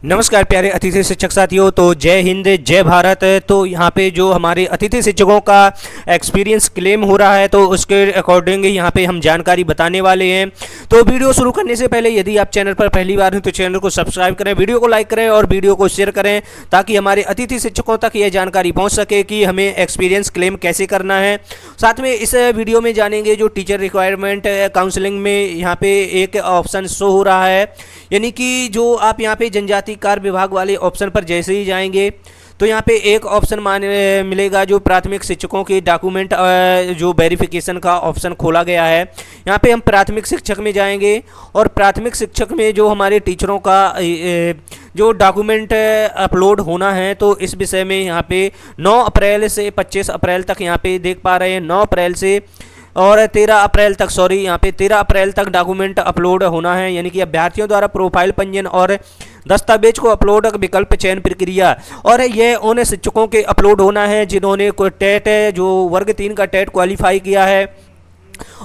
नमस्कार प्यारे अतिथि शिक्षक साथियों। तो जय हिंद जय भारत। तो यहाँ पे जो हमारे अतिथि शिक्षकों का एक्सपीरियंस क्लेम हो रहा है तो उसके अकॉर्डिंग यहाँ पे हम जानकारी बताने वाले हैं। तो वीडियो शुरू करने से पहले यदि आप चैनल पर पहली बार हैं तो चैनल को सब्सक्राइब करें, वीडियो को लाइक करें और वीडियो को शेयर करें ताकि हमारे अतिथि शिक्षकों तक यह जानकारी पहुँच सके कि हमें एक्सपीरियंस क्लेम कैसे करना है। साथ में इस वीडियो में जानेंगे जो टीचर रिक्वायरमेंट काउंसलिंग में यहाँ पे एक ऑप्शन शो हो रहा है, यानी कि जो आप यहाँ पे जनजाति कार्य विभाग वाले ऑप्शन पर जैसे ही जाएंगे तो यहाँ पे एक ऑप्शन मिलेगा जो प्राथमिक शिक्षकों के डॉक्यूमेंट जो वेरिफिकेशन का ऑप्शन खोला गया है। यहाँ पे हम प्राथमिक शिक्षक में जाएंगे और प्राथमिक शिक्षक में जो हमारे टीचरों का जो डॉक्यूमेंट अपलोड होना है तो इस विषय में यहाँ पे 9 अप्रैल से 25 अप्रैल तक यहाँ पे देख पा रहे हैं। 9 अप्रैल से और 13 अप्रैल तक यहाँ पे 13 अप्रैल तक डॉक्यूमेंट अपलोड होना है, यानी कि अभ्यर्थियों द्वारा प्रोफाइल पंजीयन और दस्तावेज को अपलोड विकल्प चयन प्रक्रिया। और यह उन शिक्षकों के अपलोड होना है जिन्होंने टेट जो वर्ग 3 का टेट क्वालिफाई किया है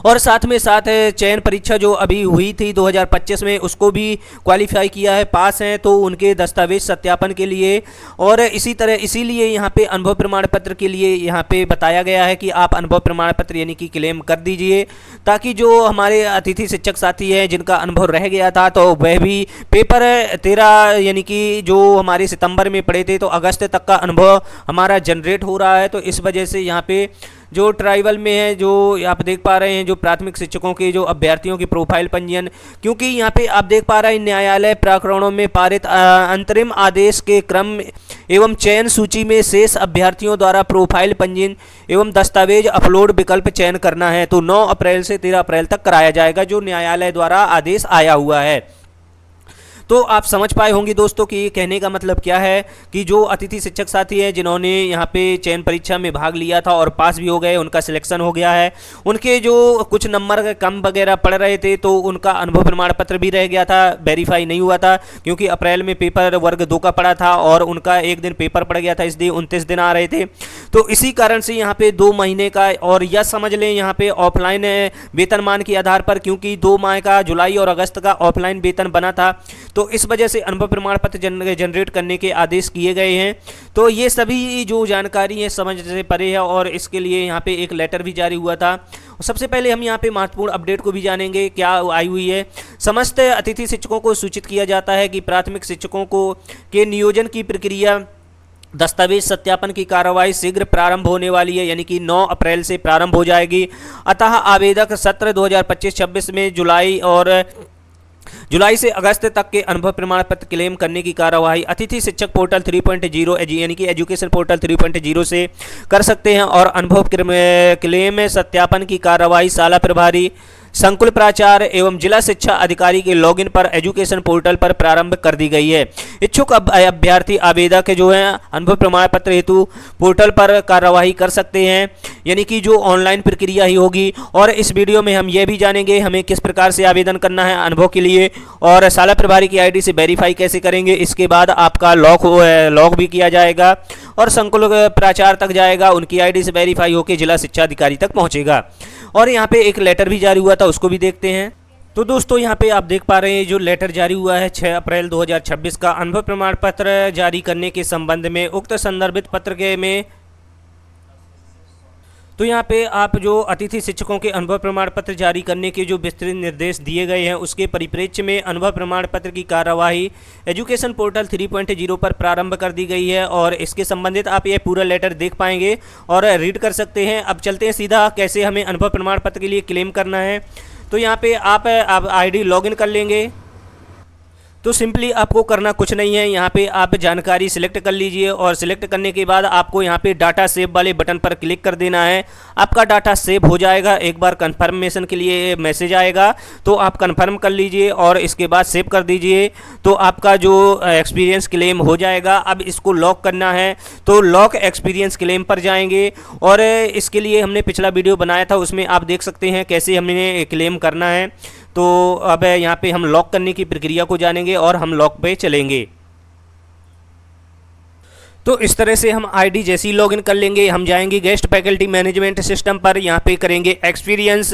और साथ में साथ चयन परीक्षा जो अभी हुई थी 2025 में उसको भी क्वालिफाई किया है, पास हैं, तो उनके दस्तावेज सत्यापन के लिए। और इसी तरह इसीलिए यहाँ पे अनुभव प्रमाण पत्र के लिए यहाँ पे बताया गया है कि आप अनुभव प्रमाण पत्र यानी कि क्लेम कर दीजिए ताकि जो हमारे अतिथि शिक्षक साथी हैं जिनका अनुभव रह गया था तो वह भी पेपर 13 यानी कि जो हमारे सितंबर में पढ़े थे तो अगस्त तक का अनुभव हमारा जनरेट हो रहा है। तो इस वजह से यहाँ पे जो ट्राइबल में है जो आप देख पा रहे हैं जो प्राथमिक शिक्षकों के जो अभ्यर्थियों की प्रोफाइल पंजीयन, क्योंकि यहाँ पे आप देख पा रहे हैं न्यायालय प्रकरणों में पारित अंतरिम आदेश के क्रम एवं चयन सूची में शेष अभ्यर्थियों द्वारा प्रोफाइल पंजीयन एवं दस्तावेज अपलोड विकल्प चयन करना है। तो 9 अप्रैल से 13 अप्रैल तक कराया जाएगा जो न्यायालय द्वारा आदेश आया हुआ है। तो आप समझ पाए होंगे दोस्तों कि कहने का मतलब क्या है कि जो अतिथि शिक्षक साथी हैं जिन्होंने यहाँ पे चयन परीक्षा में भाग लिया था और पास भी हो गए, उनका सिलेक्शन हो गया है, उनके जो कुछ नंबर कम वगैरह पड़ रहे थे तो उनका अनुभव प्रमाण पत्र भी रह गया था, वेरीफाई नहीं हुआ था क्योंकि अप्रैल में पेपर वर्ग 2 का पड़ा था और उनका एक दिन पेपर पड़ गया था, इसलिए 29 दिन आ रहे थे। तो इसी कारण से यहाँ पे 2 महीने का और यह समझ लें यहाँ पे ऑफलाइन वेतनमान के आधार पर, क्योंकि 2 माह का जुलाई और अगस्त का ऑफलाइन वेतन बना था तो इस वजह से अनुभव प्रमाण पत्र जनरेट करने के आदेश किए गए हैं। तो ये सभी जो जानकारी है समझ से परे है और इसके लिए यहाँ पे एक लेटर भी जारी हुआ था। सबसे पहले हम यहाँ पे महत्वपूर्ण अपडेट को भी जानेंगे क्या आई हुई है। समस्त अतिथि शिक्षकों को सूचित किया जाता है कि प्राथमिक शिक्षकों को के नियोजन की प्रक्रिया दस्तावेज सत्यापन की कार्रवाई शीघ्र प्रारंभ होने वाली है, यानी कि 9 अप्रैल से प्रारंभ हो जाएगी। अतः आवेदक सत्र 2025-26 में जुलाई से अगस्त तक के अनुभव प्रमाण पत्र क्लेम करने की कार्यवाही अतिथि शिक्षक पोर्टल 3.0 यानी कि एजुकेशन पोर्टल 3.0 से कर सकते हैं और अनुभव क्लेम सत्यापन की कार्यवाही शाला प्रभारी, संकुल प्राचार्य एवं जिला शिक्षा अधिकारी के लॉगिन पर एजुकेशन पोर्टल पर प्रारंभ कर दी गई है। इच्छुक अभ्यर्थी आवेदक जो है अनुभव प्रमाण पत्र हेतु पोर्टल पर कार्यवाही कर सकते हैं, यानी कि जो ऑनलाइन प्रक्रिया ही होगी। और इस वीडियो में हम ये भी जानेंगे हमें किस प्रकार से आवेदन करना है अनुभव के लिए और शाला प्रभारी की आईडी से वेरीफाई कैसे करेंगे। इसके बाद आपका लॉक भी किया जाएगा और संकुल प्राचार्य तक जाएगा, उनकी आईडी से वेरीफाई होकर जिला शिक्षा अधिकारी तक पहुंचेगा। और यहाँ पे एक लेटर भी जारी हुआ था उसको भी देखते हैं। तो दोस्तों यहाँ पे आप देख पा रहे हैं जो लेटर जारी हुआ है 6 अप्रैल 2026 का अनुभव प्रमाण पत्र जारी करने के संबंध में उक्त संदर्भित पत्र के में। तो यहाँ पे आप जो अतिथि शिक्षकों के अनुभव प्रमाण पत्र जारी करने के जो विस्तृत निर्देश दिए गए हैं उसके परिप्रेक्ष्य में अनुभव प्रमाण पत्र की कार्यवाही एजुकेशन पोर्टल 3.0 पर प्रारंभ कर दी गई है और इसके संबंधित आप ये पूरा लेटर देख पाएंगे और रीड कर सकते हैं। अब चलते हैं सीधा कैसे हमें अनुभव प्रमाण पत्र के लिए क्लेम करना है। तो यहाँ पे आप आईडी लॉगिन कर लेंगे। तो सिंपली आपको करना कुछ नहीं है, यहाँ पे आप जानकारी सिलेक्ट कर लीजिए और सिलेक्ट करने के बाद आपको यहाँ पे डाटा सेव वाले बटन पर क्लिक कर देना है। आपका डाटा सेव हो जाएगा, एक बार कंफर्मेशन के लिए मैसेज आएगा तो आप कंफर्म कर लीजिए और इसके बाद सेव कर दीजिए तो आपका जो एक्सपीरियंस क्लेम हो जाएगा। अब इसको लॉक करना है तो लॉक एक्सपीरियंस क्लेम पर जाएंगे और इसके लिए हमने पिछला वीडियो बनाया था उसमें आप देख सकते हैं कैसे हमने क्लेम करना है। तो अब यहाँ पे हम लॉक करने की प्रक्रिया को जानेंगे और हम लॉक पे चलेंगे। तो इस तरह से हम आईडी जैसे ही लॉगिन कर लेंगे, हम जाएंगे गेस्ट फैकल्टी मैनेजमेंट सिस्टम पर, यहाँ पे करेंगे एक्सपीरियंस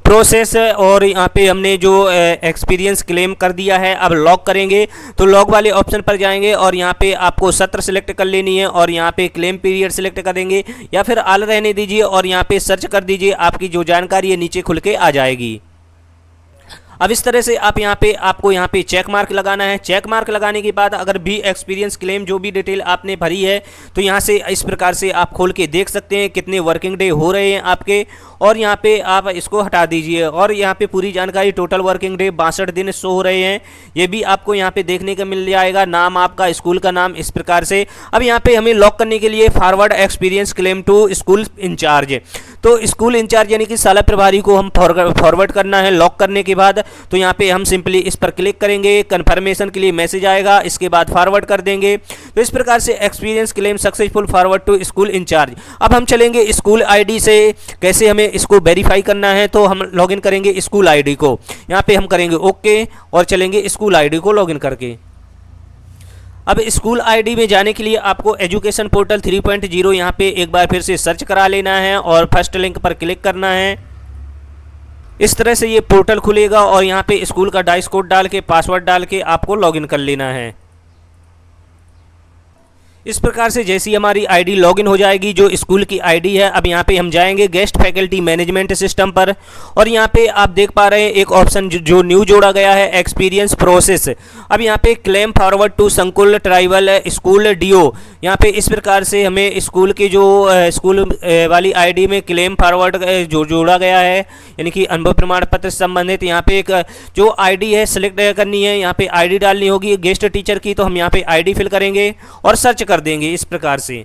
प्रोसेस, और यहाँ पे हमने जो एक्सपीरियंस क्लेम कर दिया है अब लॉग करेंगे। तो लॉग वाले ऑप्शन पर जाएंगे और यहाँ पे आपको सत्र सेलेक्ट कर लेनी है और यहाँ पे क्लेम पीरियड सेलेक्ट करेंगे या फिर ऑल रहने दीजिए और यहाँ पे सर्च कर दीजिए, आपकी जो जानकारी है नीचे खुल के आ जाएगी। अब इस तरह से आप आपको यहाँ पे चेक मार्क लगाना है। चेक मार्क लगाने के बाद अगर भी एक्सपीरियंस क्लेम जो भी डिटेल आपने भरी है तो यहाँ से इस प्रकार से आप खोल के देख सकते हैं कितने वर्किंग डे हो रहे हैं आपके, और यहाँ पे आप इसको हटा दीजिए और यहाँ पे पूरी जानकारी टोटल वर्किंग डे 62 दिन शो हो रहे हैं, ये भी आपको यहाँ पे देखने को मिल जाएगा। नाम आपका स्कूल का नाम इस प्रकार से। अब यहाँ पे हमें लॉक करने के लिए forward experience claim to school in-charge, तो स्कूल इंचार्ज यानी कि शाला प्रभारी को हम फॉरवर्ड करना है। लॉक करने के बाद तो यहाँ पे हम सिंपली इस पर क्लिक करेंगे, कन्फर्मेशन के लिए मैसेज आएगा, इसके बाद फॉरवर्ड कर देंगे। तो इस प्रकार से experience claim successful forward to school in-charge. अब हम चलेंगे स्कूल आईडी से कैसे हमें इसको वेरीफाई करना है, तो हम लॉगिन करेंगे स्कूल आईडी को, यहाँ पे हम करेंगे ओके और चलेंगे स्कूल आईडी को लॉगिन करके। अब स्कूल आईडी में जाने के लिए आपको एजुकेशन पोर्टल 3.0 यहाँ पे एक बार फिर से सर्च करा लेना है और फर्स्ट लिंक पर क्लिक करना है। इस तरह से ये पोर्टल खुलेगा और यहाँ पे स्कूल का डाइस कोड डाल के पासवर्ड डाल के आपको लॉगिन कर लेना है। इस प्रकार से जैसी हमारी आईडी लॉगिन हो जाएगी जो स्कूल की आईडी है, अब यहाँ पे हम जाएंगे गेस्ट फैकल्टी मैनेजमेंट सिस्टम पर और यहाँ पे आप देख पा रहे हैं एक ऑप्शन जो न्यू जोड़ा गया है एक्सपीरियंस प्रोसेस। अब यहाँ पे क्लेम फॉरवर्ड टू संकुल ट्राइबल स्कूल डीओ, यहाँ पे इस प्रकार से हमें स्कूल की जो स्कूल वाली आईडी में क्लेम फॉरवर्ड जो जोड़ा गया है यानी कि अनुभव प्रमाण पत्र से संबंधित यहाँ पे एक जो आईडी है सिलेक्ट करनी है, यहाँ पे आईडी डालनी होगी गेस्ट टीचर की, तो हम यहाँ पे आईडी फिल करेंगे और सर्च कर देंगे इस प्रकार से।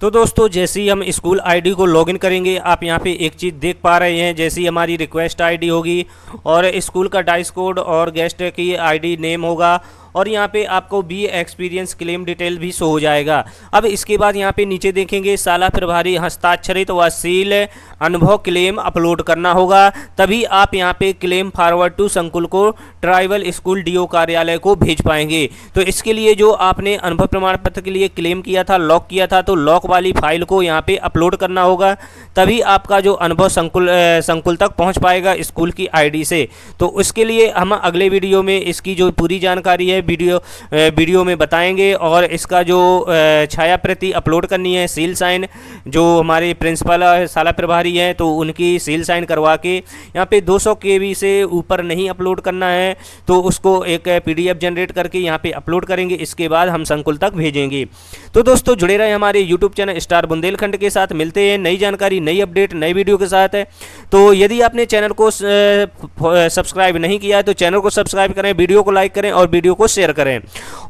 तो दोस्तों जैसे ही हम स्कूल आईडी को लॉगिन करेंगे आप यहाँ पे एक चीज़ देख पा रहे हैं, जैसी हमारी रिक्वेस्ट आईडी होगी और स्कूल का डाइस कोड और गेस्ट की आईडी नेम होगा और यहाँ पे आपको बी एक्सपीरियंस क्लेम डिटेल भी शो हो जाएगा। अब इसके बाद यहाँ पे नीचे देखेंगे शाला प्रभारी हस्ताक्षरित व सील अनुभव क्लेम अपलोड करना होगा, तभी आप यहाँ पे क्लेम फॉरवर्ड टू संकुल को ट्राइबल स्कूल डीओ कार्यालय को भेज पाएंगे। तो इसके लिए जो आपने अनुभव प्रमाण पत्र के लिए क्लेम किया था, लॉक किया था, तो लॉक वाली फाइल को यहाँ पे अपलोड करना होगा, तभी आपका जो अनुभव संकुल तक पहुँच पाएगा स्कूल की आईडी से। तो उसके लिए हम अगले वीडियो में इसकी जो पूरी जानकारी है वीडियो में बताएंगे और इसका जो छाया प्रति अपलोड करनी है, सील साइन जो हमारे प्रिंसिपल शाला प्रभारी हैं तो उनकी सील साइन करवा के यहाँ पे 200 KB से ऊपर नहीं अपलोड करना है, तो उसको एक PDF जनरेट करके यहाँ पे अपलोड करेंगे, इसके बाद हम संकुल तक भेजेंगे। तो दोस्तों जुड़े रहे हमारे YouTube चैनल स्टार बुंदेलखंड के साथ, मिलते हैं नई जानकारी नई अपडेट नई वीडियो के साथ। तो यदि आपने चैनल को सब्सक्राइब नहीं किया है तो चैनल को सब्सक्राइब करें, वीडियो को लाइक करें और वीडियो को शेयर करें।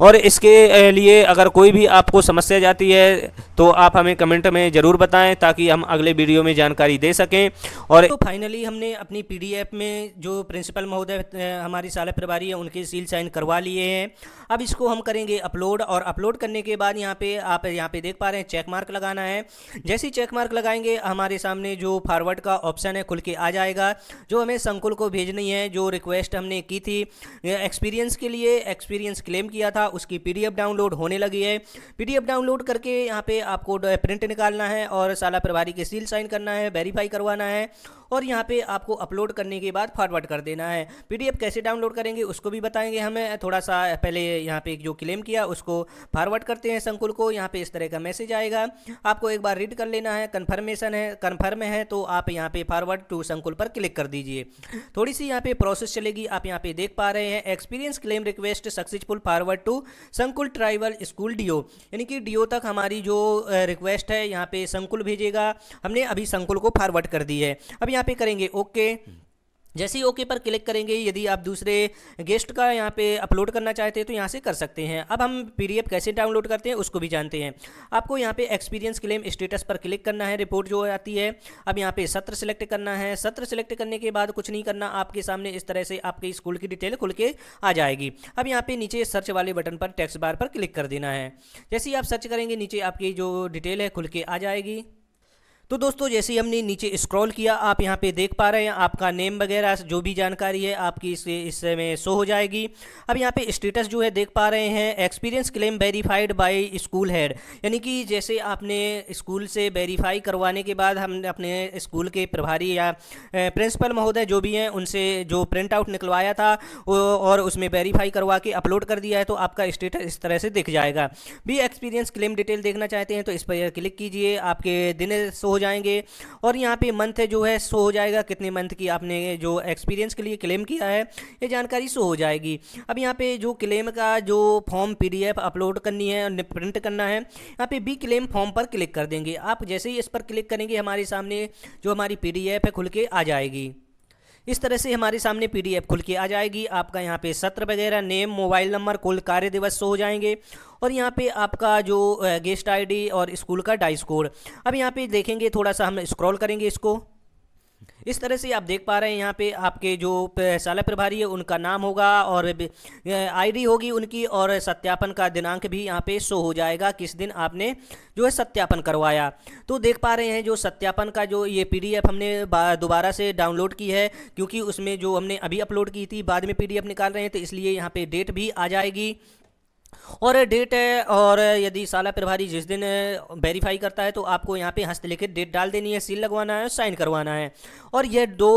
और इसके लिए अगर कोई भी आपको समस्या जाती है तो आप हमें कमेंट में ज़रूर बताएं ताकि हम अगले वीडियो में जानकारी दे सकें। और तो फाइनली हमने अपनी PDF में जो प्रिंसिपल महोदय हमारी शाला प्रभारी है उनके सील साइन करवा लिए हैं। अब इसको हम करेंगे अपलोड और अपलोड करने के बाद यहाँ पे आप यहाँ पे देख पा रहे हैं चेक मार्क लगाना है। जैसे ही चेक मार्क लगाएंगे हमारे सामने जो फॉरवर्ड का ऑप्शन है खुल के आ जाएगा, जो हमें संकुल को भेजनी है, जो रिक्वेस्ट हमने की थी एक्सपीरियंस के लिए, एक्सपीरियंस क्लेम किया था, उसकी PDF डाउनलोड होने लगी है। PDF डाउनलोड करके यहाँ पे आपको प्रिंट निकालना है और शाला प्रभारी के सील साइन करना है, वेरीफाई करवाना है और यहाँ पे आपको अपलोड करने के बाद फॉरवर्ड कर देना है। PDF कैसे डाउनलोड करेंगे उसको भी बताएंगे हमें। थोड़ा सा पहले यहाँ पे जो क्लेम किया उसको फॉरवर्ड करते हैं संकुल को, यहाँ पे इस तरह का मैसेज आएगा, आपको एक बार रीड कर लेना है, कन्फर्म है तो आप यहाँ पे फॉरवर्ड टू संकुल पर क्लिक कर दीजिए। थोड़ी सी यहाँ पे प्रोसेस चलेगी, आप यहाँ पे देख पा रहे हैं experience claim request successful forward to संकुल ट्राइबल स्कूल डीओ, यानी कि डीओ तक हमारी जो रिक्वेस्ट है यहाँ पे संकुल भेजेगा, हमने अभी संकुल को फॉरवर्ड कर दी है। अब यहाँ पे करेंगे ओके। जैसे ही ओके पर क्लिक करेंगे, यदि आप दूसरे गेस्ट का यहाँ पे अपलोड करना चाहते हैं तो यहाँ से कर सकते हैं। अब हम PDF कैसे डाउनलोड करते हैं उसको भी जानते हैं। आपको यहाँ पे एक्सपीरियंस क्लेम स्टेटस पर क्लिक करना है, रिपोर्ट जो आती है। अब यहाँ पे सत्र सेलेक्ट करना है, सत्र सेलेक्ट करने के बाद कुछ नहीं करना, आपके सामने इस तरह से आपके स्कूल की डिटेल खुल के आ जाएगी। अब यहाँ पे नीचे सर्च वाले बटन पर टेक्स्ट बार पर क्लिक कर देना है। जैसे ही आप सर्च करेंगे नीचे आपकी जो डिटेल है खुल के आ जाएगी। तो दोस्तों जैसे ही हमने नीचे स्क्रॉल किया, आप यहाँ पे देख पा रहे हैं आपका नेम वगैरह जो भी जानकारी है आपकी इसमें शो हो जाएगी। अब यहाँ पे स्टेटस जो है देख पा रहे हैं, experience claim verified bye school head, यानी कि जैसे आपने स्कूल से वेरीफाई करवाने के बाद हम अपने स्कूल के प्रभारी या प्रिंसिपल महोदय जो भी हैं उनसे जो प्रिंट आउट निकलवाया था और उसमें वेरीफाई करवा के अपलोड कर दिया है, तो आपका स्टेटस इस तरह से दिख जाएगा। भी एक्सपीरियंस क्लेम डिटेल देखना चाहते हैं तो इस पर क्लिक कीजिए, आपके दिन शो हो जाएंगे और यहाँ पे मंथ जो है शो हो जाएगा, कितने मंथ की आपने जो एक्सपीरियंस के लिए क्लेम किया है ये जानकारी शो हो जाएगी। अब यहाँ पे जो क्लेम का जो फॉर्म पीडीएफ अपलोड करनी है और प्रिंट करना है, यहाँ पे बी क्लेम फॉर्म पर क्लिक कर देंगे। आप जैसे ही इस पर क्लिक करेंगे हमारे सामने जो हमारी पीडीएफ है खुल के आ जाएगी। इस तरह से हमारे सामने पीडीएफ खुल के आ जाएगी। आपका यहाँ पे सत्र वगैरह, नेम, मोबाइल नंबर, कुल कार्य दिवस शो हो जाएंगे और यहाँ पे आपका जो गेस्ट आईडी और स्कूल का डाइस कोड। अब यहाँ पे देखेंगे, थोड़ा सा हम स्क्रॉल करेंगे इसको, इस तरह से आप देख पा रहे हैं यहाँ पे आपके जो शाला प्रभारी है उनका नाम होगा और आईडी होगी उनकी और सत्यापन का दिनांक भी यहाँ पे शो हो जाएगा, किस दिन आपने जो है सत्यापन करवाया। तो देख पा रहे हैं जो सत्यापन का जो ये पीडीएफ हमने दोबारा से डाउनलोड की है, क्योंकि उसमें जो हमने अभी अपलोड की थी बाद में पीडीएफ निकाल रहे हैं, तो इसलिए यहाँ पे डेट भी आ जाएगी और डेट है। और यदि शाला प्रभारी जिस दिन वेरीफाई करता है तो आपको यहाँ पे हस्तलिखित डेट डाल देनी है, सील लगवाना है, साइन करवाना है। और यह दो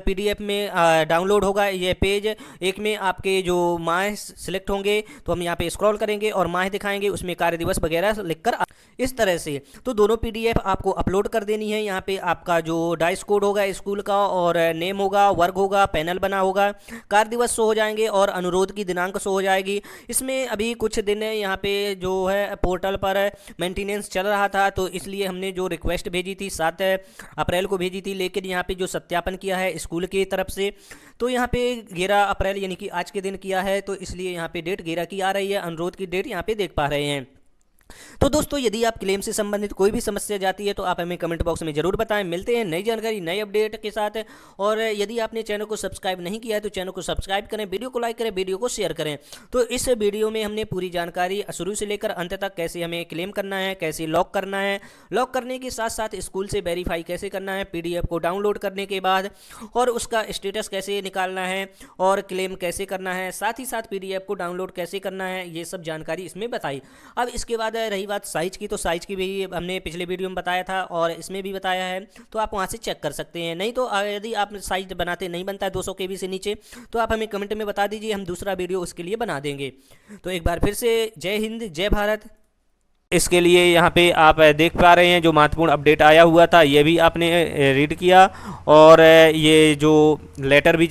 पीडीएफ में डाउनलोड होगा ये पेज। एक में आपके जो माह सिलेक्ट होंगे, तो हम यहाँ पे स्क्रॉल करेंगे और माह दिखाएंगे, उसमें कार्य दिवस वगैरह लिखकर इस तरह से। तो दोनों पीडीएफ आपको अपलोड कर देनी है। यहाँ पे आपका जो डाइस कोड होगा स्कूल का और नेम होगा, वर्ग होगा, पैनल बना होगा, कार्य दिवस शो हो जाएंगे और अनुरोध की दिनांक शो हो जाएगी। इसमें अभी कुछ दिन यहाँ पे जो है पोर्टल पर मेंटेनेंस चल रहा था, तो इसलिए हमने जो रिक्वेस्ट भेजी थी 7 अप्रैल को भेजी थी, लेकिन यहाँ पे जो सत्यापन किया है स्कूल की तरफ से तो यहाँ पे 11 अप्रैल यानी कि आज के दिन किया है, तो इसलिए यहाँ पे डेट 11 की आ रही है। अनुरोध की डेट यहाँ पे देख पा रहे हैं। तो दोस्तों यदि आप क्लेम से संबंधित कोई भी समस्या जाती है तो आप हमें कमेंट बॉक्स में जरूर बताएं। मिलते हैं नई जानकारी नई अपडेट के साथ। और यदि आपने चैनल को सब्सक्राइब नहीं किया है तो चैनल को सब्सक्राइब करें, वीडियो को लाइक करें, वीडियो को शेयर करें। तो इस वीडियो में हमने पूरी जानकारी शुरू से लेकर अंत तक, कैसे हमें क्लेम करना है, कैसे लॉक करना है, लॉक करने के साथ साथ स्कूल से वेरीफाई कैसे करना है, पीडीएफ को डाउनलोड करने के बाद और उसका स्टेटस कैसे निकालना है और क्लेम कैसे करना है, साथ ही साथ पीडीएफ को डाउनलोड कैसे करना है, ये सब जानकारी इसमें बताई। अब इसके बाद रही बात साइज की, तो साइज की भी हमने पिछले वीडियो में बताया था और इसमें भी बताया है, तो आप वहां से चेक कर सकते हैं। नहीं तो यदि आप साइज बनाते नहीं बनता है 200 KB से नीचे, तो आप हमें कमेंट में बता दीजिए, हम दूसरा वीडियो उसके लिए बना देंगे। तो एक बार फिर से जय हिंद जय भारत। इसके लिए यहाँ पे आप देख पा रहे हैं जो महत्वपूर्ण अपडेट आया हुआ था ये भी आपने रीड किया और ये जो लेटर भी